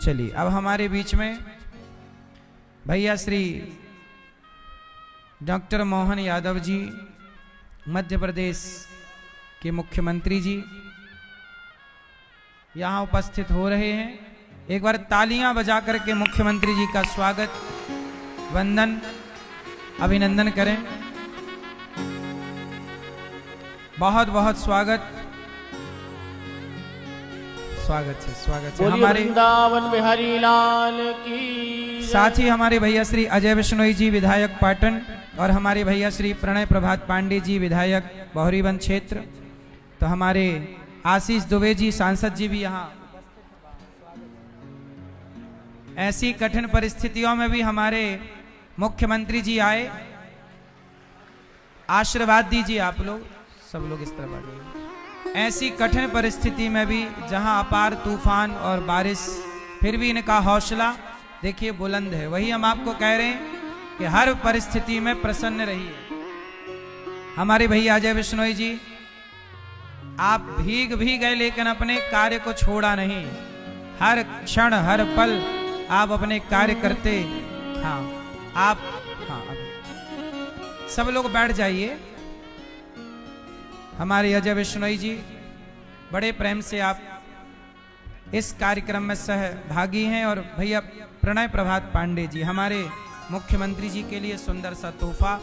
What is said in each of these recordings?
चलिए अब हमारे बीच में भैया श्री डॉक्टर मोहन यादव जी, मध्य प्रदेश के मुख्यमंत्री जी यहाँ उपस्थित हो रहे हैं। एक बार तालियां बजा करके मुख्यमंत्री जी का स्वागत, वंदन, अभिनंदन करें। बहुत बहुत स्वागत, स्वागत है, स्वागत है। हमारे वृंदावन बिहारी लाल की। साथ ही हमारे भैया श्री अजय बिश्नोई जी, विधायक पाटन, और हमारे भैया श्री प्रणय प्रभात पांडे जी, विधायक बहरीवन क्षेत्र। तो हमारे आशीष दुबे जी, सांसद जी भी यहाँ। ऐसी कठिन परिस्थितियों में भी हमारे मुख्यमंत्री जी आए। आशीर्वाद दीजिए आप लोग, सब लोग इस तरफ आ जाइए। ऐसी कठिन परिस्थिति में भी जहां अपार तूफान और बारिश, फिर भी इनका हौसला देखिए बुलंद है। वही हम आपको कह रहे हैं कि हर परिस्थिति में प्रसन्न रहिए। हमारे भैया अजय बिश्नोई जी, आप भीग भी गए लेकिन अपने कार्य को छोड़ा नहीं। हर क्षण हर पल आप अपने कार्य करते। हाँ आप, हाँ अब सब लोग बैठ जाइए। हमारे अजय बिश्नोई जी, बड़े प्रेम से आप इस कार्यक्रम में सहभागी हैं। और भैया प्रणय प्रभात पांडे जी, हमारे मुख्यमंत्री जी के लिए सुंदर सा तोहफा।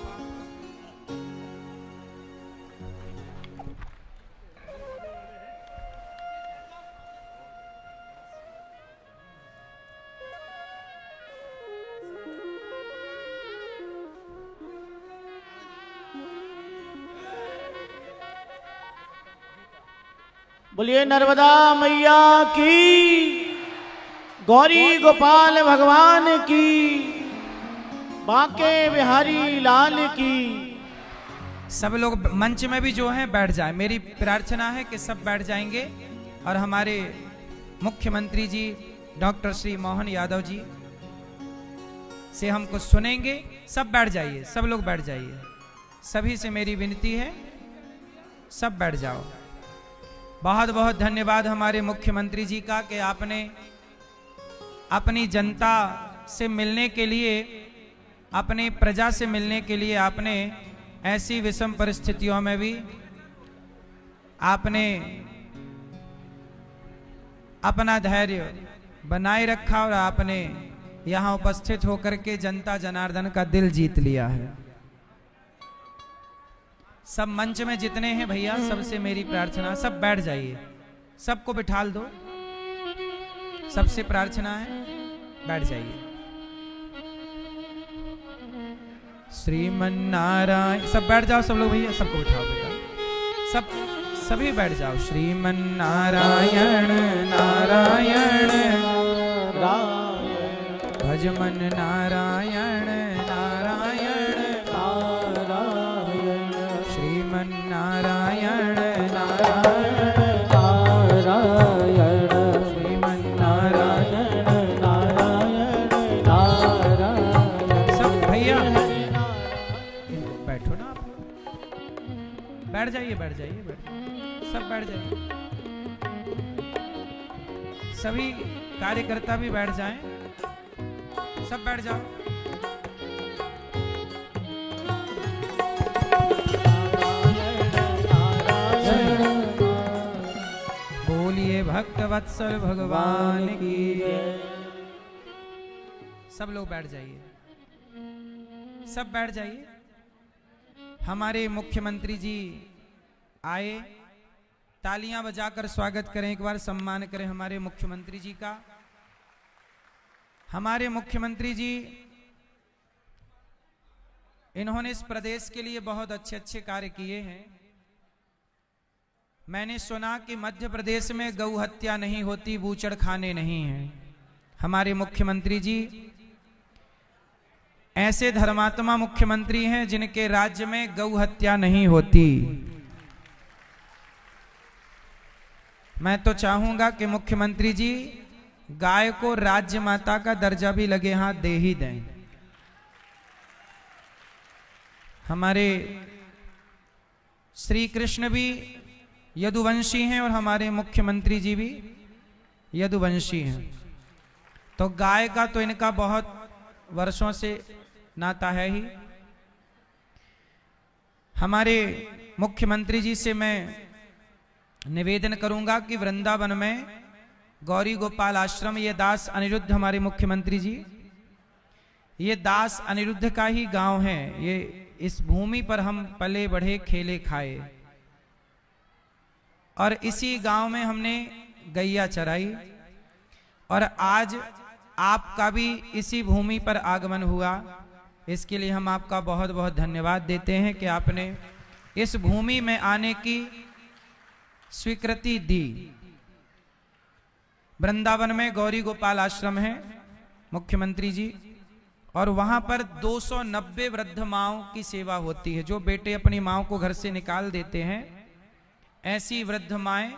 बोलिए नर्मदा मैया की, गौरी गोपाल भगवान की, बांके बिहारी लाल की। सब लोग मंच में भी जो हैं बैठ जाएं। मेरी प्रार्थना है कि सब बैठ जाएंगे और हमारे मुख्यमंत्री जी डॉक्टर श्री मोहन यादव जी से हमको सुनेंगे। सब बैठ जाइए, सब लोग बैठ जाइए। सभी से मेरी विनती है, सब बैठ जाओ। बहुत बहुत धन्यवाद हमारे मुख्यमंत्री जी का कि आपने अपनी जनता से मिलने के लिए, अपने प्रजा से मिलने के लिए आपने ऐसी विषम परिस्थितियों में भी आपने अपना धैर्य बनाए रखा और आपने यहाँ उपस्थित होकर के जनता जनार्दन का दिल जीत लिया है। सब मंच में जितने हैं भैया, सबसे मेरी प्रार्थना, सब बैठ जाइए, सबको बिठाल दो। सबसे प्रार्थना है, बैठ जाइए। श्रीमन नारायण, सब बैठ जाओ, सब लोग भैया, सबको बिठाओ बेटा, सब सभी बैठ जाओ। श्रीमन नारायण नारायण भजमन नारायण नारायण नारायण, श्रीमन नारायण नारायण नारायण, श्रीमन नारायण नारायण नारायण। सब भैया बैठो ना, आप बैठ जाइए, बैठ जाइए, सब बैठ जाइए। सभी कार्यकर्ता भी बैठ जाएं, सब बैठ जाओ। बोलिए भक्त वत्सल भगवान की। सब लोग बैठ जाइए, सब बैठ जाइए। हमारे मुख्यमंत्री जी आए, तालियां बजाकर स्वागत करें, एक बार सम्मान करें हमारे मुख्यमंत्री जी का। हमारे मुख्यमंत्री जी, इन्होंने इस प्रदेश के लिए बहुत अच्छे अच्छे कार्य किए हैं। मैंने सुना कि मध्य प्रदेश में गौ हत्या नहीं होती, बूचड़ खाने नहीं हैं। हमारे मुख्यमंत्री जी ऐसे धर्मात्मा मुख्यमंत्री हैं जिनके राज्य में गौ हत्या नहीं होती। मैं तो चाहूंगा कि मुख्यमंत्री जी गाय को राज्य माता का दर्जा भी लगे हाथ दे ही दें। हमारे श्री कृष्ण भी यदुवंशी हैं और हमारे मुख्यमंत्री जी भी यदुवंशी हैं। तो गाय का तो इनका बहुत वर्षों से नाता है ही। हमारे मुख्यमंत्री जी से मैं निवेदन करूंगा कि वृंदावन में गौरी गोपाल आश्रम, ये दास अनिरुद्ध हमारे मुख्यमंत्री जी, ये दास अनिरुद्ध का ही गांव है। ये इस भूमि पर हम पले बढ़े खेले खाए और इसी गांव में हमने गैया चराई और आज आपका भी इसी भूमि पर आगमन हुआ। इसके लिए हम आपका बहुत बहुत धन्यवाद देते हैं कि आपने इस भूमि में आने की स्वीकृति दी। वृंदावन में गौरी गोपाल आश्रम है मुख्यमंत्री जी, और वहां पर 290 वृद्ध माओं की सेवा होती है। जो बेटे अपनी माओ को घर से निकाल देते हैं, ऐसी वृद्ध माएं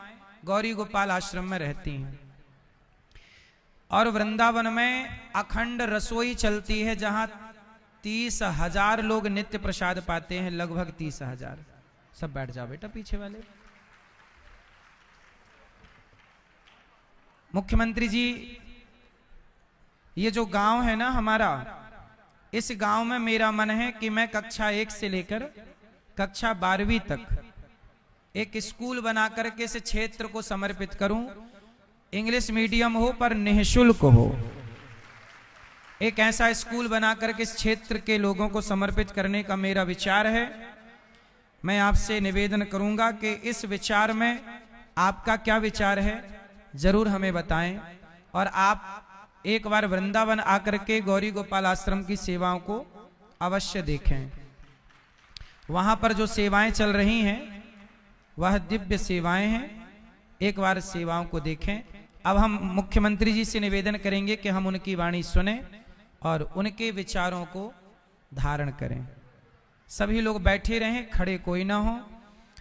गौरी गोपाल आश्रम में रहती हैं। और वृंदावन में अखंड रसोई चलती है, जहां 30,000 लोग नित्य प्रसाद पाते हैं, लगभग 30,000। सब बैठ जाओ बेटा पीछे वाले। मुख्यमंत्री जी, ये जो गांव है ना हमारा, इस गांव में मेरा मन है कि मैं कक्षा 1 से लेकर कक्षा 12वीं तक एक स्कूल बना करके इस क्षेत्र को समर्पित करूं। इंग्लिश मीडियम हो पर निःशुल्क हो। एक ऐसा स्कूल बना करके इस क्षेत्र के लोगों को समर्पित करने का मेरा विचार है। मैं आपसे निवेदन करूंगा कि इस विचार में आपका क्या विचार है, जरूर हमें बताएं। और आप एक बार वृंदावन आकर के गौरी गोपाल आश्रम की सेवाओं को अवश्य देखें। वहां पर जो सेवाएं चल रही हैं वह दिव्य सेवाएं हैं। एक बार सेवाओं को देखें। अब हम मुख्यमंत्री जी से निवेदन करेंगे कि हम उनकी वाणी सुने और उनके विचारों को धारण करें। सभी लोग बैठे रहें, खड़े कोई ना हो।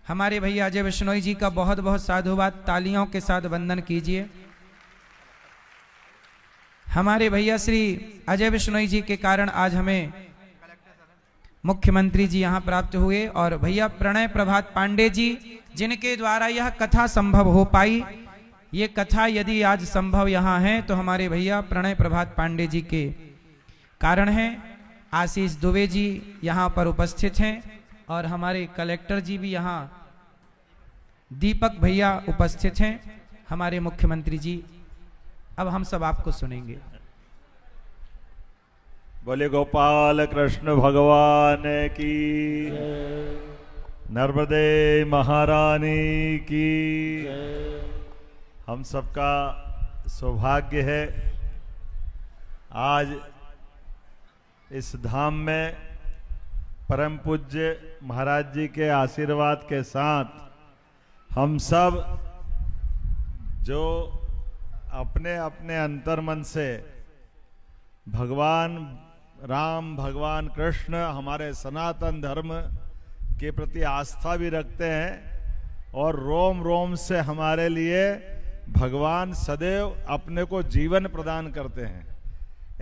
हमारे भैया अजय बिश्नोई जी का बहुत बहुत साधुवाद, तालियों के साथ वंदन कीजिए। हमारे भैया श्री अजय बिश्नोई जी के कारण आज हमें मुख्यमंत्री जी यहाँ प्राप्त हुए, और भैया प्रणय प्रभात पांडे जी, जिनके द्वारा यह कथा संभव हो पाई। ये कथा यदि आज संभव यहाँ है तो हमारे भैया प्रणय प्रभात पांडे जी के कारण है। आशीष दुबे जी यहाँ पर उपस्थित हैं और हमारे कलेक्टर जी भी यहाँ, दीपक भैया उपस्थित हैं, हमारे मुख्यमंत्री जी। अब हम सब आपको सुनेंगे। बोले गोपाल कृष्ण भगवान की, नर्मदे महारानी की। हम सबका सौभाग्य है आज इस धाम में परम पूज्य महाराज जी के आशीर्वाद के साथ हम सब जो अपने अपने अंतर्मन से भगवान राम, भगवान कृष्ण, हमारे सनातन धर्म के प्रति आस्था भी रखते हैं और रोम रोम से हमारे लिए भगवान सदैव अपने को जीवन प्रदान करते हैं।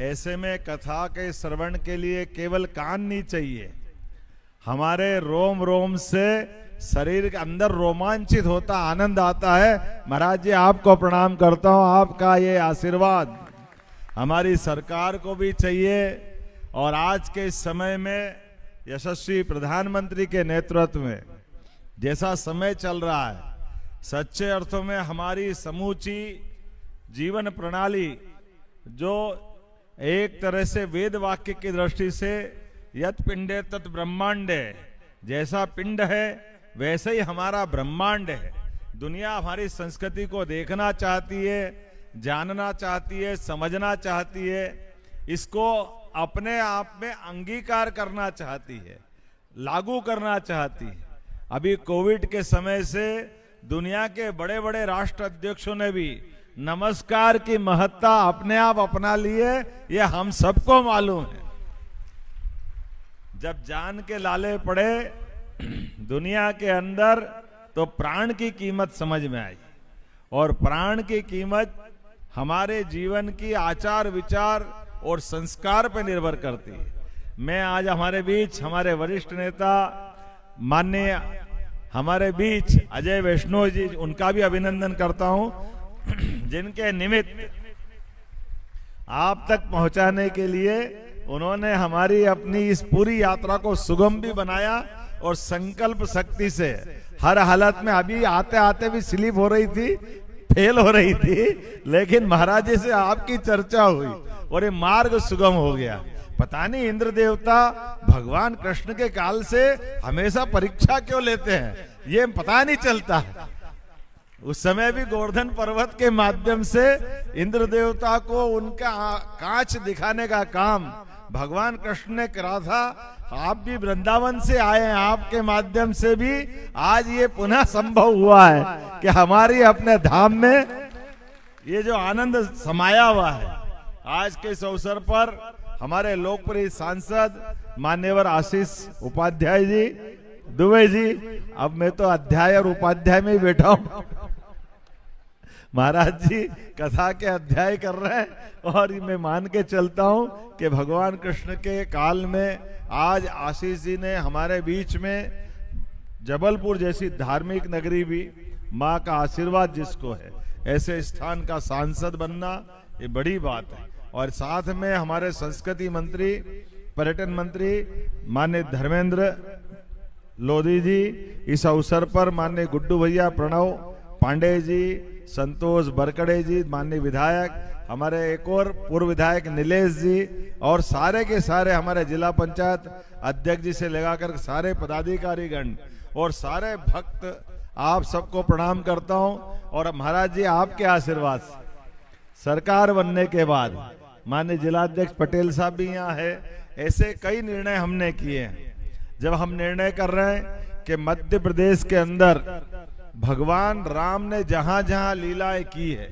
ऐसे में कथा के श्रवण के लिए केवल कान नहीं चाहिए, हमारे रोम रोम से शरीर के अंदर रोमांचित होता, आनंद आता है। महाराज जी आपको प्रणाम करता हूँ, आपका ये आशीर्वाद हमारी सरकार को भी चाहिए। और आज के इस समय में यशस्वी प्रधानमंत्री के नेतृत्व में जैसा समय चल रहा है, सच्चे अर्थों में हमारी समूची जीवन प्रणाली जो एक तरह से वेद वाक्य की दृष्टि से यत पिंडे तत् ब्रह्मांडे, जैसा पिंड है वैसे ही हमारा ब्रह्मांड है। दुनिया हमारी संस्कृति को देखना चाहती है, जानना चाहती है, समझना चाहती है, इसको अपने आप में अंगीकार करना चाहती है, लागू करना चाहती है। अभी कोविड के समय से दुनिया के बड़े बड़े राष्ट्र अध्यक्षों ने भी नमस्कार की महत्ता अपने आप अपना ली है, ये हम सबको मालूम है। जब जान के लाले पड़े दुनिया के अंदर तो प्राण की कीमत समझ में आई, और प्राण की कीमत हमारे जीवन की आचार विचार और संस्कार पर निर्भर करती है। मैं आज हमारे बीच हमारे वरिष्ठ नेता माननीय हमारे बीच अजय वैष्णव जी, उनका भी अभिनंदन करता हूं, जिनके निमित्त आप तक पहुंचाने के लिए उन्होंने हमारी अपनी इस पूरी यात्रा को सुगम भी बनाया और संकल्प शक्ति से हर हालत में, अभी आते आते भी स्लिप हो रही थी, फेल हो रही थी, लेकिन महाराज जी से आपकी चर्चा हुई और ये मार्ग सुगम हो गया। पता नहीं इंद्र देवता भगवान कृष्ण के काल से हमेशा परीक्षा क्यों लेते हैं, ये पता नहीं चलता। उस समय भी गोवर्धन पर्वत के माध्यम से इंद्र देवता को उनका कांच दिखाने का काम भगवान कृष्ण ने करा था। आप भी वृंदावन से आए हैं, आपके माध्यम से भी आज ये पुनः संभव हुआ है कि हमारी अपने धाम में ये जो आनंद समाया हुआ है। आज के इस अवसर पर हमारे लोकप्रिय सांसद मान्यवर आशीष उपाध्याय जी, दुबे जी, अब मैं तो अध्याय और उपाध्याय में ही बैठा हूं। महाराज जी कथा के अध्याय कर रहे हैं और मैं मान के चलता हूं कि भगवान कृष्ण के काल में आज आशीष जी ने हमारे बीच में जबलपुर जैसी धार्मिक नगरी भी, माँ का आशीर्वाद जिसको है, ऐसे स्थान का सांसद बनना ये बड़ी बात है। और साथ में हमारे संस्कृति मंत्री, पर्यटन मंत्री माननीय धर्मेंद्र लोधी जी, इस अवसर पर माननीय गुड्डू भैया प्रणव पांडे जी, संतोष बरकड़े जी, माननीय विधायक, हमारे एक और पूर्व विधायक नीलेश जी, और सारे के सारे हमारे जिला पंचायत अध्यक्ष जी से लगाकर सारे पदाधिकारीगण और सारे भक्त, आप सबको प्रणाम करता हूं। और महाराज जी आपके आशीर्वाद से सरकार बनने के बाद माननीय जिलाध्यक्ष पटेल साहब भी यहाँ है, ऐसे कई निर्णय हमने किए हैं। जब हम निर्णय कर रहे हैं कि मध्य प्रदेश के अंदर भगवान राम ने जहां जहां लीलाएं की है,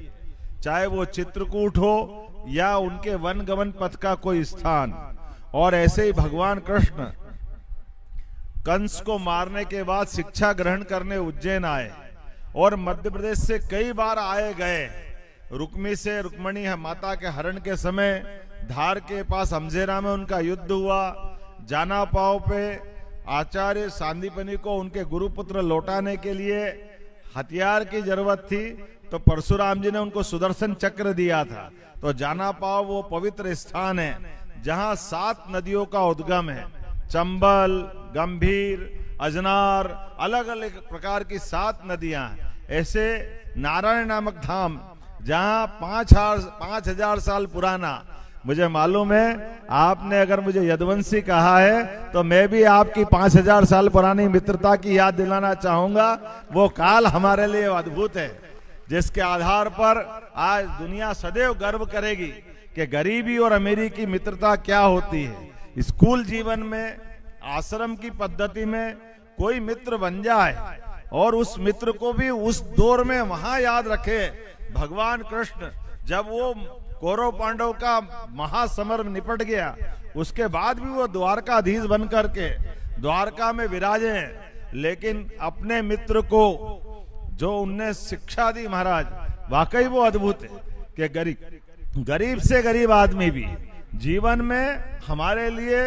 चाहे वो चित्रकूट हो या उनके वन गमन पथ का कोई स्थान, और ऐसे ही भगवान कृष्ण कंस को मारने के बाद शिक्षा ग्रहण करने उज्जैन आए और मध्य प्रदेश से कई बार आए गए। रुक्मी से रुक्मणी माता के हरण के समय धार के पास हमजेरा में उनका युद्ध हुआ। जाना पाव पे आचार्य सांदीपनि को उनके गुरुपुत्र लौटाने के लिए हथियार की जरूरत थी, तो परशुराम जी ने उनको सुदर्शन चक्र दिया था। तो जाना पाव वो पवित्र स्थान है जहां 7 नदियों का उद्गम है, चंबल, गंभीर, अजनार, अलग अलग प्रकार की 7 नदियां हैं। ऐसे नारायण नामक धाम जहां 5000 साल पुराना, मुझे मालूम है आपने अगर मुझे यदुवंशी कहा है तो मैं भी आपकी 5000 साल पुरानी मित्रता की याद दिलाना चाहूंगा। वो काल हमारे लिए अद्भुत है, जिसके आधार पर आज दुनिया सदैव गर्व करेगी कि गरीबी और अमीरी की मित्रता क्या होती है। स्कूल जीवन में, आश्रम की पद्धति में कोई मित्र बन जाए और उस मित्र को भी उस दौर में वहां याद रखे। भगवान कृष्ण जब वो कौरव पांडव का महासमर निपट गया, उसके बाद भी वो द्वारकाधीश बन करके द्वारका में विराजे, लेकिन अपने मित्र को जो उनने शिक्षा दी महाराज, वाकई वो अद्भुत है कि गरीब से गरीब आदमी भी जीवन में हमारे लिए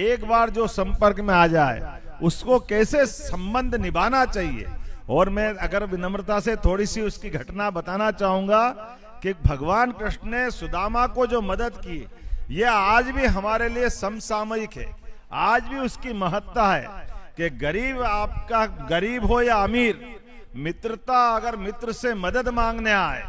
एक बार जो संपर्क में आ जाए उसको कैसे संबंध निभाना चाहिए। और मैं अगर विनम्रता से थोड़ी सी उसकी घटना बताना चाहूंगा कि भगवान कृष्ण ने सुदामा को जो मदद की, ये आज भी हमारे लिए समसामयिक है। आज भी उसकी महत्ता है कि गरीब, आपका गरीब हो या अमीर, मित्रता अगर मित्र से मदद मांगने आए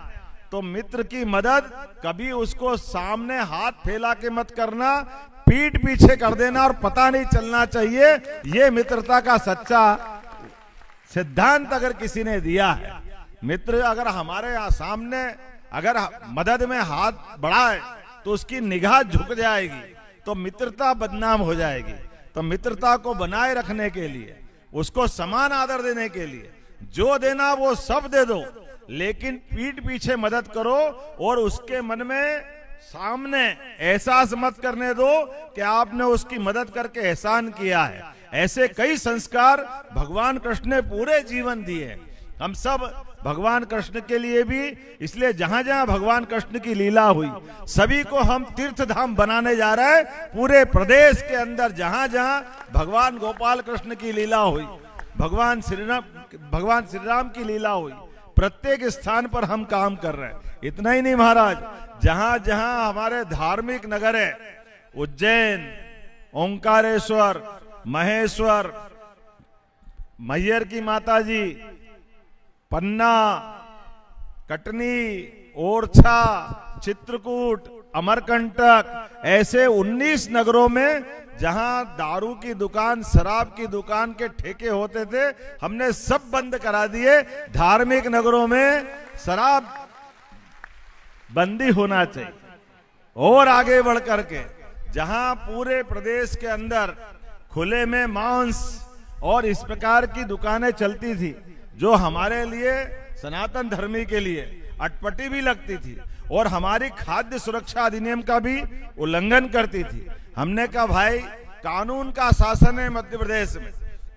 तो मित्र की मदद कभी उसको सामने हाथ फैला के मत करना, पीठ पीछे कर देना और पता नहीं चलना चाहिए। ये मित्रता का सच्चा सिद्धांत अगर किसी ने दिया है। मित्र अगर हमारे सामने अगर मदद में हाथ बढ़ाए तो उसकी निगाह झुक जाएगी, तो मित्रता बदनाम हो जाएगी। तो मित्रता को बनाए रखने के लिए, उसको समान आदर देने के लिए जो देना वो सब दे दो, लेकिन पीठ पीछे मदद करो और उसके मन में सामने एहसास मत करने दो कि आपने उसकी मदद करके एहसान किया है। ऐसे कई संस्कार भगवान कृष्ण ने पूरे जीवन दिए। हम सब भगवान कृष्ण के लिए भी, इसलिए जहां जहां भगवान कृष्ण की लीला हुई सभी को हम तीर्थ धाम बनाने जा रहे हैं। पूरे प्रदेश के अंदर जहां जहां भगवान गोपाल कृष्ण की लीला हुई, भगवान श्री राम की लीला हुई, प्रत्येक स्थान पर हम काम कर रहे हैं। इतना ही नहीं महाराज, जहां जहां हमारे धार्मिक नगर है, उज्जैन, ओंकारेश्वर, महेश्वर, मैहर की माता जी, पन्ना, कटनी, ओरछा, चित्रकूट, अमरकंटक, ऐसे 19 नगरों में जहां दारू की दुकान, शराब की दुकान के ठेके होते थे, हमने सब बंद करा दिए। धार्मिक नगरों में शराब बंदी होना चाहिए। और आगे बढ़ करके जहां पूरे प्रदेश के अंदर खुले में मांस और इस प्रकार की दुकानें चलती थी, जो हमारे लिए सनातन धर्मी के लिए अटपटी भी लगती थी और हमारी खाद्य सुरक्षा अधिनियम का भी उल्लंघन करती थी, हमने कहा भाई कानून का शासन है मध्य प्रदेश में,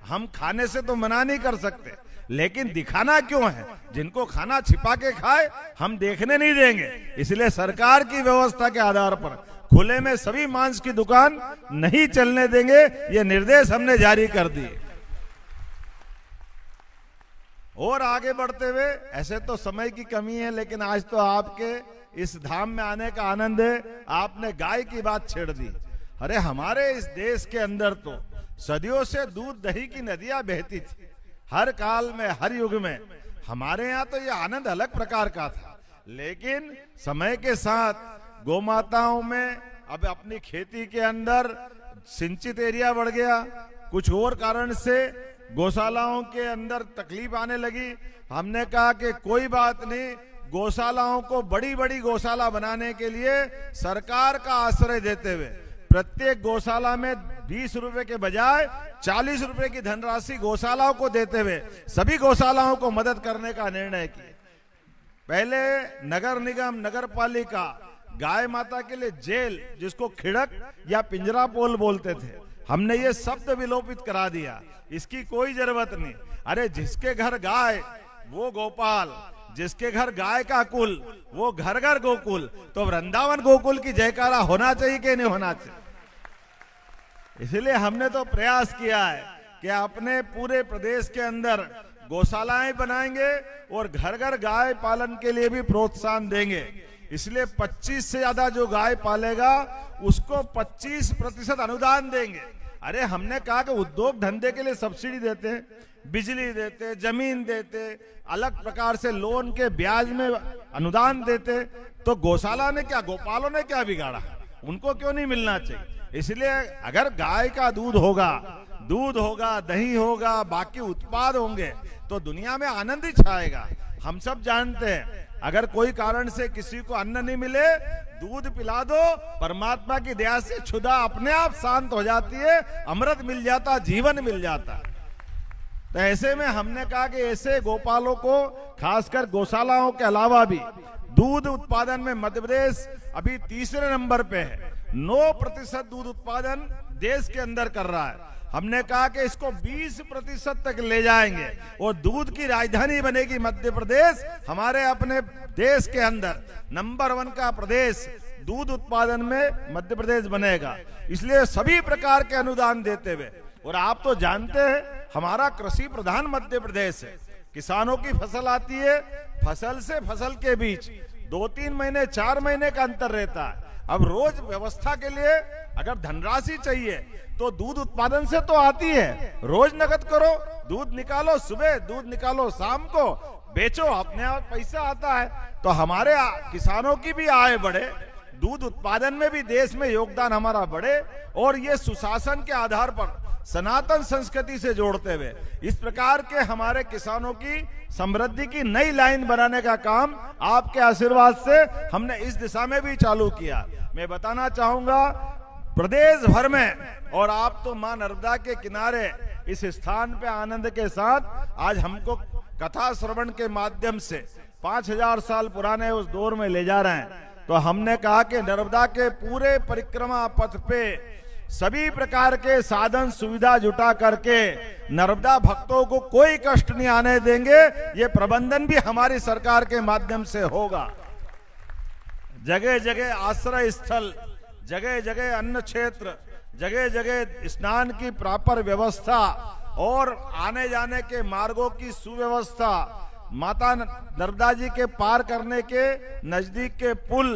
हम खाने से तो मना नहीं कर सकते, लेकिन दिखाना क्यों है? जिनको खाना छिपा के खाए हम देखने नहीं देंगे। इसलिए सरकार की व्यवस्था के आधार पर खुले में सभी मांस की दुकान नहीं चलने देंगे, ये निर्देश हमने जारी कर दिए। और आगे बढ़ते हुए, ऐसे तो समय की कमी है, लेकिन आज तो आपके इस धाम में आने का आनंद है। आपने गाय की बात छेड़ दी। अरे हमारे इस देश के अंदर तो सदियों से दूध दही की नदियां बहती थी, हर काल में, हर युग में। हमारे यहाँ तो ये आनंद अलग प्रकार का था, लेकिन समय के साथ गौ माताओं में अब अपनी खेती के अंदर सिंचित एरिया बढ़ गया, कुछ और कारण से गौशालाओं के अंदर तकलीफ आने लगी। हमने कहा कि कोई बात नहीं, गौशालाओं को बड़ी बड़ी गौशाला बनाने के लिए सरकार का आश्रय देते हुए प्रत्येक गौशाला में 20 रुपए के बजाय 40 रुपए की धनराशि गौशालाओं को देते हुए सभी गौशालाओं को मदद करने का निर्णय किया। पहले नगर निगम, नगर पालिका गाय माता के लिए जेल, जिसको खिड़क या पिंजरा पोल बोलते थे, हमने ये शब्द विलोपित करा दिया। इसकी कोई जरूरत नहीं। अरे जिसके घर गाय वो गोपाल, जिसके घर गाय का कुल वो घर घर गोकुल। तो वृंदावन गोकुल की जयकारा होना चाहिए कि नहीं होना चाहिए? इसलिए हमने तो प्रयास किया है कि अपने पूरे प्रदेश के अंदर गौशालाएं बनाएंगे और घर घर गाय पालन के लिए भी प्रोत्साहन देंगे। इसलिए 25 से ज्यादा जो गाय पालेगा उसको 25% अनुदान देंगे। अरे हमने कहा कि उद्योग धंधे के लिए सब्सिडी देते हैं, बिजली देते, जमीन देते, अलग प्रकार से लोन के ब्याज में अनुदान देते, तो गौशाला ने क्या, गोपालों ने क्या बिगाड़ा? उनको क्यों नहीं मिलना चाहिए? इसलिए अगर गाय का दूध होगा, दही होगा, बाकी उत्पाद होंगे, तो दुनिया में आनंद ही छाएगा। हम सब जानते हैं, अगर कोई कारण से किसी को अन्न नहीं मिले, दूध पिला दो, परमात्मा की दया से क्षुधा अपने आप शांत हो जाती है, अमृत मिल जाता, जीवन मिल जाता। तो ऐसे में हमने कहा कि ऐसे गोपालों को, खासकर गौशालाओं के अलावा भी दूध उत्पादन में मध्य प्रदेश अभी तीसरे नंबर पे है। 9% दूध उत्पादन देश के अंदर कर रहा है। हमने कहा कि इसको 20% तक ले जाएंगे और दूध की राजधानी बनेगी मध्य प्रदेश। हमारे अपने देश के अंदर नंबर 1 का प्रदेश दूध उत्पादन में मध्य प्रदेश बनेगा। इसलिए सभी प्रकार के अनुदान देते हुए, और आप तो जानते हैं हमारा कृषि प्रधान मध्य प्रदेश है। किसानों की फसल आती है, फसल से फसल के बीच 2-3 महीने 4 महीने का अंतर रहता है। अब रोज व्यवस्था के लिए अगर धनराशि चाहिए तो दूध उत्पादन से तो आती है, रोज नकद करो, दूध निकालो सुबह, दूध निकालो शाम को, बेचो, अपने आप पैसा आता है। तो हमारे किसानों की भी आय बढ़े, दूध उत्पादन में भी देश में योगदान हमारा बढ़े, और ये सुशासन के आधार पर सनातन संस्कृति से जोड़ते हुए इस प्रकार के हमारे किसानों की समृद्धि की नई लाइन बनाने का काम आपके आशीर्वाद से हमने इस दिशा में भी चालू किया। मैं बताना चाहूंगा, प्रदेश भर में, और आप तो मां नर्मदा के किनारे इस स्थान पे आनंद के साथ आज हमको कथा श्रवण के माध्यम से 5000 साल पुराने उस दौर में ले जा रहे हैं। तो हमने कहा कि नर्मदा के पूरे परिक्रमा पथ पे सभी प्रकार के साधन सुविधा जुटा करके नर्मदा भक्तों को कोई कष्ट नहीं आने देंगे। ये प्रबंधन भी हमारी सरकार के माध्यम से होगा। जगह जगह आश्रय स्थल, जगह जगह अन्न क्षेत्र, जगह जगह स्नान की प्रॉपर व्यवस्था और आने जाने के मार्गों की सुव्यवस्था, माता नर्मदा जी के पार करने के नजदीक के पुल,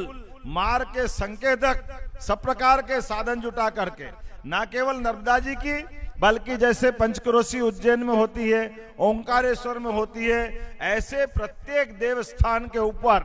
मार्ग के संकेतक, सब प्रकार के साधन जुटा करके न केवल नर्मदा जी की बल्कि जैसे पंचक्रोशी उज्जैन में होती है, ओंकारेश्वर में होती है, ऐसे प्रत्येक देवस्थान के ऊपर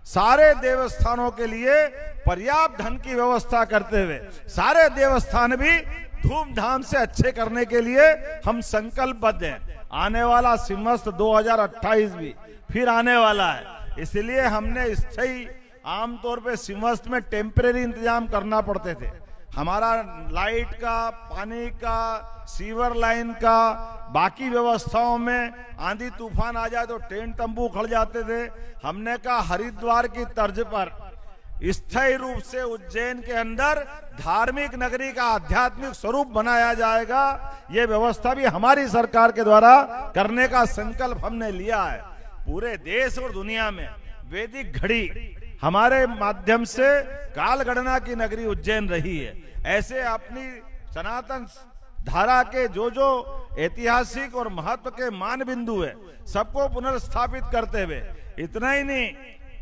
सारे देवस्थानों के लिए पर्याप्त धन की व्यवस्था करते हुए सारे देवस्थान भी धूमधाम से अच्छे करने के लिए हम संकल्पबद्ध हैं। आने वाला सिंवत्सर 2028 भी फिर आने वाला है, इसलिए हमने स्थायी आमतौर पे सिंवत्सर में टेम्परेरी इंतजाम करना पड़ते थे। हमारा लाइट का, पानी का, सीवर लाइन का, बाकी व्यवस्थाओं में आंधी तूफान आ जाए तो टेंट तंबू उखड़ जाते थे। हमने कहा हरिद्वार की तर्ज पर स्थायी रूप से उज्जैन के अंदर धार्मिक नगरी का आध्यात्मिक स्वरूप बनाया जाएगा। ये व्यवस्था भी हमारी सरकार के द्वारा करने का संकल्प हमने लिया है। पूरे देश और दुनिया में वैदिक घड़ी हमारे माध्यम से काल गणना की नगरी उज्जैन रही है। ऐसे अपनी सनातन धारा के जो जो ऐतिहासिक और महत्व के मान बिंदु है सबको पुनर्स्थापित करते हुए, इतना ही नहीं,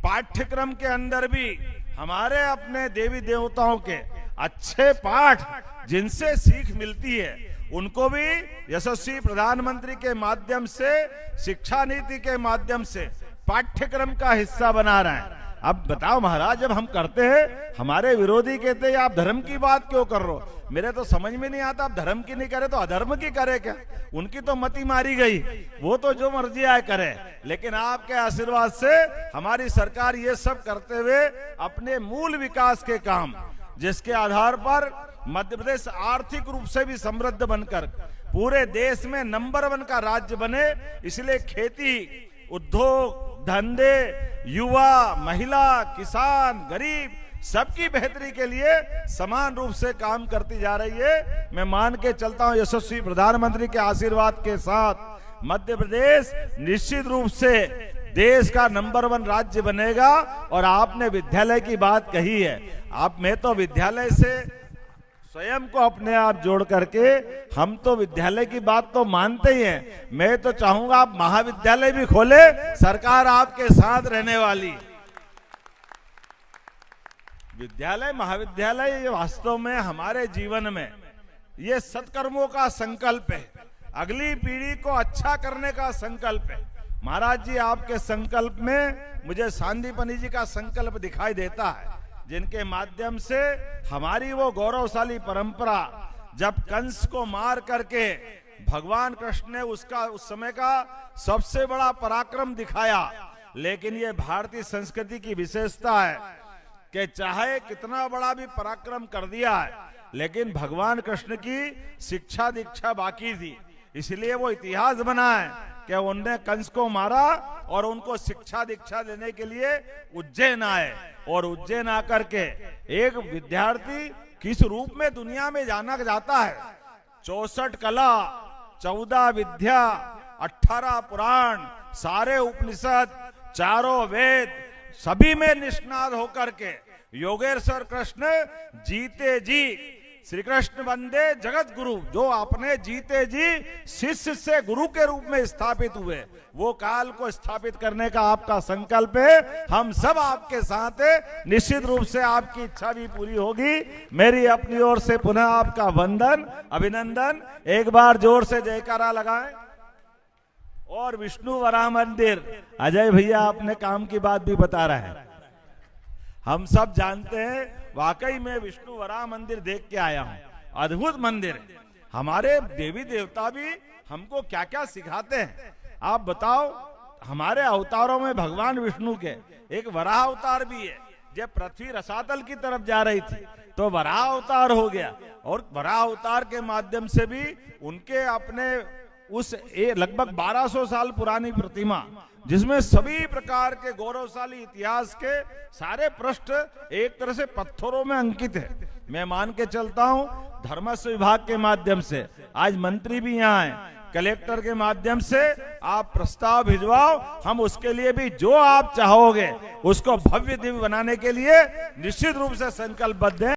पाठ्यक्रम के अंदर भी हमारे अपने देवी देवताओं के अच्छे पाठ जिनसे सीख मिलती है उनको भी यशस्वी प्रधानमंत्री के माध्यम से, शिक्षा नीति के माध्यम से पाठ्यक्रम का हिस्सा बना रहे हैं। अब बताओ महाराज, जब हम करते हैं हमारे विरोधी कहते हैं आप धर्म की बात क्यों कर रहे हो। मेरे तो समझ में नहीं आता, आप धर्म की नहीं करे तो अधर्म की करे क्या। उनकी तो मति मारी गई, वो तो जो मर्जी आए करे, लेकिन आपके आशीर्वाद से हमारी सरकार ये सब करते हुए अपने मूल विकास के काम, जिसके आधार पर मध्य प्रदेश आर्थिक रूप से भी समृद्ध बनकर पूरे देश में नंबर 1 का राज्य बने, इसलिए खेती, उद्योग, धंधे, युवा, महिला, किसान, गरीब सबकी बेहतरी के लिए समान रूप से काम करती जा रही है। मैं मान के चलता हूं यशस्वी प्रधानमंत्री के आशीर्वाद के साथ मध्य प्रदेश निश्चित रूप से देश का नंबर 1 राज्य बनेगा। और आपने विद्यालय की बात कही है, मैं तो विद्यालय से स्वयं को अपने आप जोड़ करके, हम तो विद्यालय की बात तो मानते ही हैं। मैं तो चाहूंगा आप महाविद्यालय भी खोले, सरकार आपके साथ रहने वाली। विद्यालय, महाविद्यालय ये वास्तव में हमारे जीवन में ये सत्कर्मों का संकल्प है, अगली पीढ़ी को अच्छा करने का संकल्प है। महाराज जी, आपके संकल्प में मुझे सांदीपनी जी का संकल्प दिखाई देता है, जिनके माध्यम से हमारी वो गौरवशाली परंपरा, जब कंस को मार करके भगवान कृष्ण ने उसका उस समय का सबसे बड़ा पराक्रम दिखाया। लेकिन ये भारतीय संस्कृति की विशेषता है कि चाहे कितना बड़ा भी पराक्रम कर दिया है, लेकिन भगवान कृष्ण की शिक्षा दीक्षा बाकी थी। इसलिए वो इतिहास बना है कि उनने कंस को मारा और उनको शिक्षा दीक्षा देने के लिए उज्जैन आए। और उज्जैन आकर के एक विद्यार्थी किस रूप में दुनिया में जाना जाता है, 64 कला, 14 विद्या, 18 पुराण, सारे उपनिषद, चारों वेद, सभी में निष्णात होकर के योगेश्वर कृष्ण जीते जी श्री कृष्ण वंदे जगत गुरु, जो अपने जीते जी शिष्य से गुरु के रूप में स्थापित हुए, वो काल को स्थापित करने का आपका संकल्प है। हम सब आपके साथ हैं, निश्चित रूप से आपकी इच्छा भी पूरी होगी। मेरी अपनी ओर से पुनः आपका वंदन, अभिनंदन। एक बार जोर से जयकारा लगाएं। और विष्णु वराह मंदिर, अजय भैया अपने काम की बात भी बता रहे हैं। हम सब जानते हैं, वाकई में विष्णु वराह मंदिर देख के आया हूं, अद्भुत मंदिर है। हमारे देवी देवता भी हमको क्या क्या सिखाते हैं आप बताओ। हमारे अवतारों में भगवान विष्णु के एक वराह अवतार भी है। जब पृथ्वी रसातल की तरफ जा रही थी तो वराह अवतार हो गया, और वराह अवतार के माध्यम से भी उनके अपने उस लगभग 1200 साल पुरानी प्रतिमा, जिसमें सभी प्रकार के गौरवशाली इतिहास के सारे पृष्ठ एक तरह से पत्थरों में अंकित है। मैं मान के चलता हूं धर्मस्व विभाग के माध्यम से आज मंत्री भी यहाँ आए, कलेक्टर के माध्यम से आप प्रस्ताव भिजवाओ, हम उसके लिए भी जो आप चाहोगे उसको भव्य दिव्य बनाने के लिए निश्चित रूप से संकल्पबद्ध हैं।